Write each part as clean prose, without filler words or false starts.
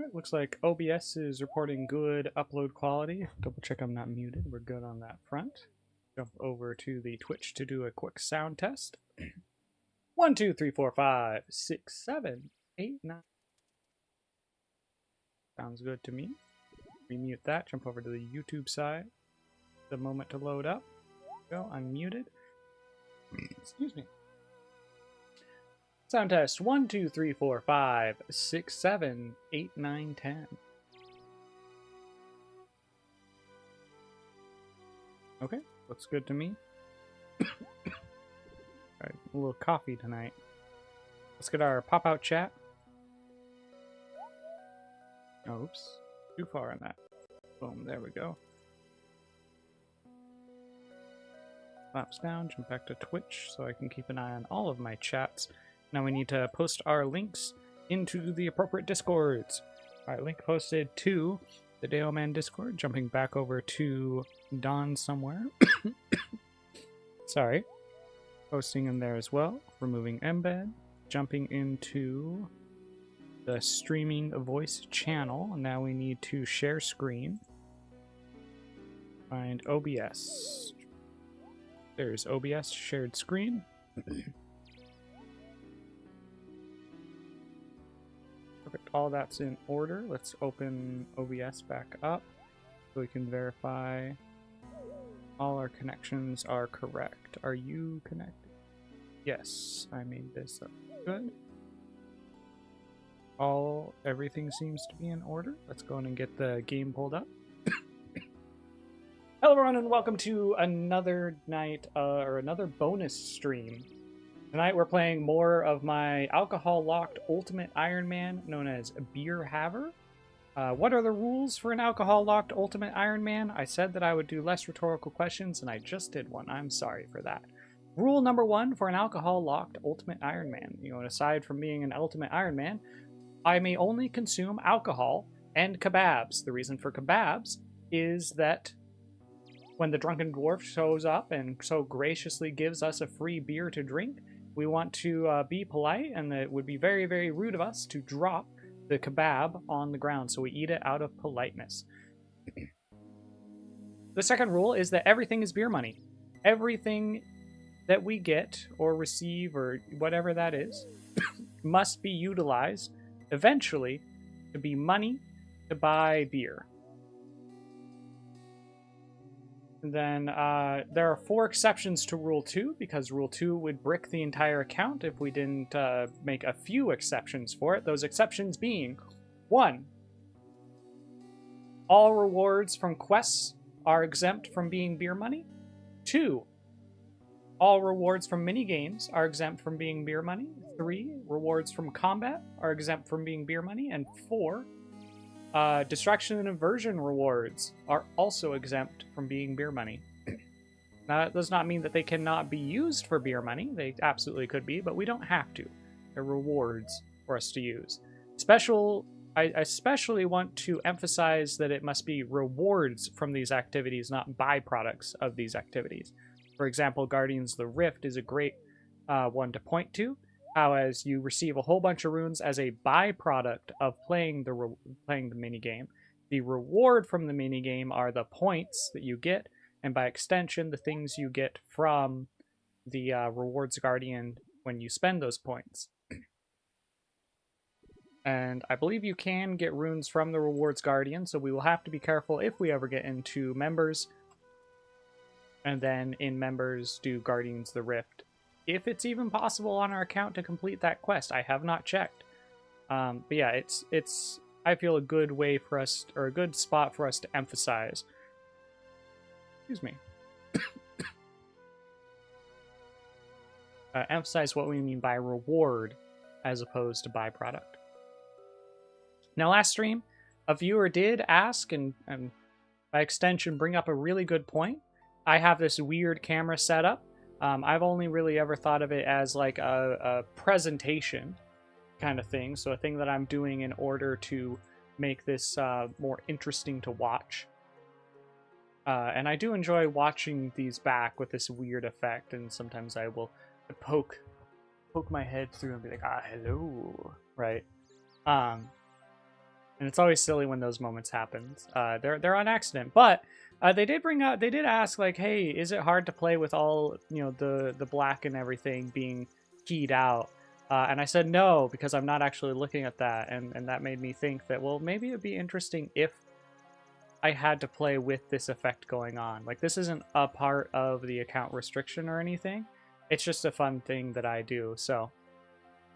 It looks like OBS is reporting good upload quality. Double check I'm not muted. We're good on that front. Jump over to the Twitch to do a quick sound test. 1, 2, 3, 4, 5, 6, 7, 8, 9. Sounds good to me. Remute that. Jump over to the YouTube side. The moment to load up. Go unmuted. Excuse me. Sound test 1, 2, 3, 4, 5, 6, 7, 8, 9, 10. Okay, looks good to me. Alright, a little coffee tonight. Let's get our pop-out chat. Oh, oops. Too far on that. Boom, there we go. Flaps down, jump back to Twitch so I can keep an eye on all of my chats. Now we need to post our links into the appropriate Discords. Alright, link posted to the Daoman Discord. Jumping back over to Dawn somewhere. Sorry. Posting in there as well. Removing embed. Jumping into the streaming voice channel. Now we need to share screen. Find OBS. There's OBS shared screen. Perfect. All that's in order. Let's open OBS back up so we can verify all our connections are correct. Are you connected? Yes, I made this up. Good. Everything seems to be in order. Let's go in and get the game pulled up. Hello everyone and welcome to another night, or another bonus stream. Tonight we're playing more of my alcohol-locked Ultimate Iron Man, known as Beer Haver. What are the rules for an alcohol-locked Ultimate Iron Man? I said that I would do less rhetorical questions, and I just did one. I'm sorry for that. Rule number 1 for an alcohol-locked Ultimate Iron Man. You know, aside from being an Ultimate Iron Man, I may only consume alcohol and kebabs. The reason for kebabs is that when the Drunken Dwarf shows up and so graciously gives us a free beer to drink, we want to be polite, and it would be very, very rude of us to drop the kebab on the ground, so we eat it out of politeness. The second rule is that everything is beer money. Everything that we get or receive or whatever that is must be utilized eventually to be money to buy beer. And then there are 4 exceptions to Rule 2, because Rule 2 would brick the entire account if we didn't make a few exceptions for it. Those exceptions being, 1, all rewards from quests are exempt from being beer money. 2, all rewards from minigames are exempt from being beer money. 3, rewards from combat are exempt from being beer money. And 4, distraction and diversion rewards are also exempt from being beer money. Now, that does not mean that they cannot be used for beer money. They absolutely could be, but we don't have to. They're rewards for us to use. I especially want to emphasize that it must be rewards from these activities, not byproducts of these activities. For example, Guardians of the Rift is a great one to point to. How as you receive a whole bunch of runes as a byproduct of playing the minigame. The reward from the minigame are the points that you get, and by extension, the things you get from the rewards guardian when you spend those points. And I believe you can get runes from the rewards guardian, so we will have to be careful if we ever get into members, and then in members do Guardians of the Rift. If it's even possible on our account to complete that quest. I have not checked. But yeah, it's I feel a good way for us, or a good spot for us to emphasize. Excuse me. Emphasize what we mean by reward as opposed to byproduct. Now, last stream, a viewer did ask, and by extension bring up a really good point. I have this weird camera setup. I've only really ever thought of it as like a presentation kind of thing. So a thing that I'm doing in order to make this more interesting to watch. And I do enjoy watching these back with this weird effect. And sometimes I will poke my head through and be like, hello, right? And it's always silly when those moments happen. They're on accident, but they did ask like, hey, is it hard to play with all the black and everything being keyed out? And I said no, because I'm not actually looking at that, and that made me think that, well, maybe it'd be interesting if I had to play with this effect going on. Like, this isn't a part of the account restriction or anything. It's just a fun thing that I do. So,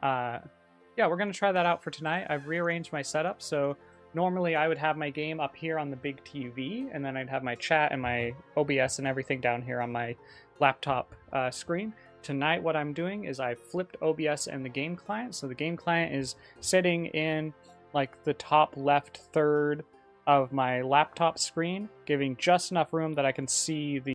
yeah, we're going to try that out for tonight. I've rearranged my setup, so normally I would have my game up here on the big TV, and then I'd have my chat and my OBS and everything down here on my laptop screen. Tonight, what I'm doing is I flipped OBS and the game client. So the game client is sitting in like the top left third of my laptop screen, giving just enough room that I can see the